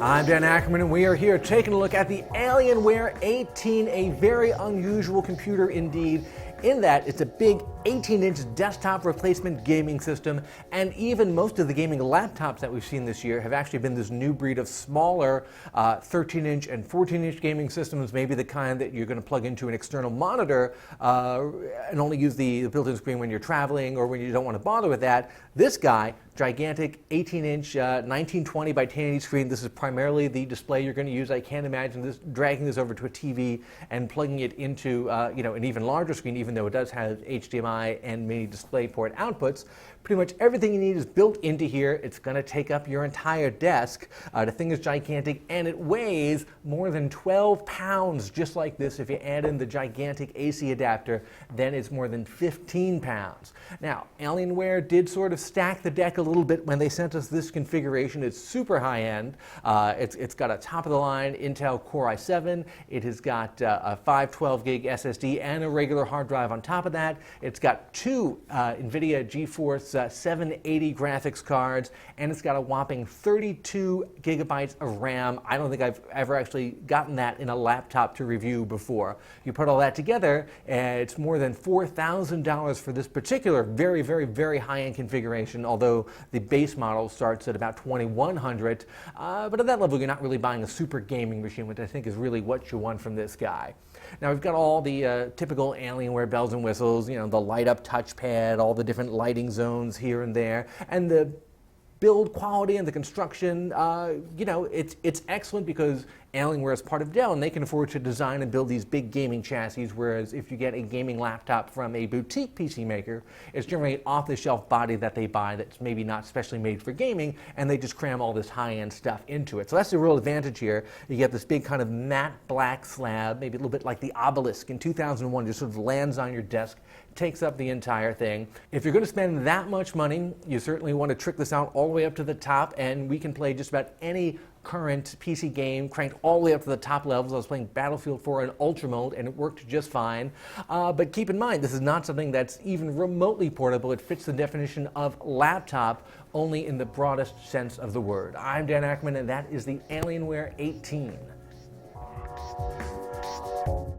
I'm Dan Ackerman, and we are here taking a look at the Alienware 18, a very unusual computer indeed, in that it's a big 18-inch desktop replacement gaming system, and even most of the gaming laptops that we've seen this year have actually been this new breed of smaller 13-inch and 14-inch gaming systems, maybe the kind that you're going to plug into an external monitor and only use the built-in screen when you're traveling or when you don't want to bother with that. This guy, gigantic 18-inch 1920 by 1080 screen. This is primarily the display you're going to use. I can't imagine dragging this over to a TV and plugging it into an even larger screen, even though it does have HDMI and mini DisplayPort outputs. Pretty much everything you need is built into here. It's going to take up your entire desk. The thing is gigantic, and it weighs more than 12 pounds, just like this. If you add in the gigantic AC adapter, then it's more than 15 pounds. Now, Alienware did sort of stack the deck a little bit when they sent us this configuration. It's super high-end. It's got a top-of-the-line Intel Core i7. It has got a 512 gig SSD and a regular hard drive on top of that. It's got two NVIDIA GeForce 780 graphics cards, and it's got a whopping 32 gigabytes of RAM. I don't think I've ever actually gotten that in a laptop to review before. You put all that together, it's more than $4,000 for this particular very, very, very high-end configuration, although the base model starts at about $2,100. But at that level, you're not really buying a super gaming machine, which I think is really what you want from this guy. Now, we've got all the typical Alienware bells and whistles, the light-up touchpad, all the different lighting zones here and there, and the build quality and the construction, it's excellent because Alienware is part of Dell and they can afford to design and build these big gaming chassis, whereas if you get a gaming laptop from a boutique PC maker, it's generally an off-the-shelf body that they buy that's maybe not specially made for gaming, and they just cram all this high-end stuff into it. So that's the real advantage here. You get this big kind of matte black slab, maybe a little bit like the obelisk in 2001, just sort of lands on your desk, takes up the entire thing. If you're going to spend that much money, you certainly want to trick this out all the way up to the top, and we can play just about any current PC game cranked all the way up to the top levels. I was playing Battlefield 4 in Ultra mode, and it worked just fine. But keep in mind, this is not something that's even remotely portable. It fits the definition of laptop only in the broadest sense of the word. I'm Dan Ackerman, and that is the Alienware 18.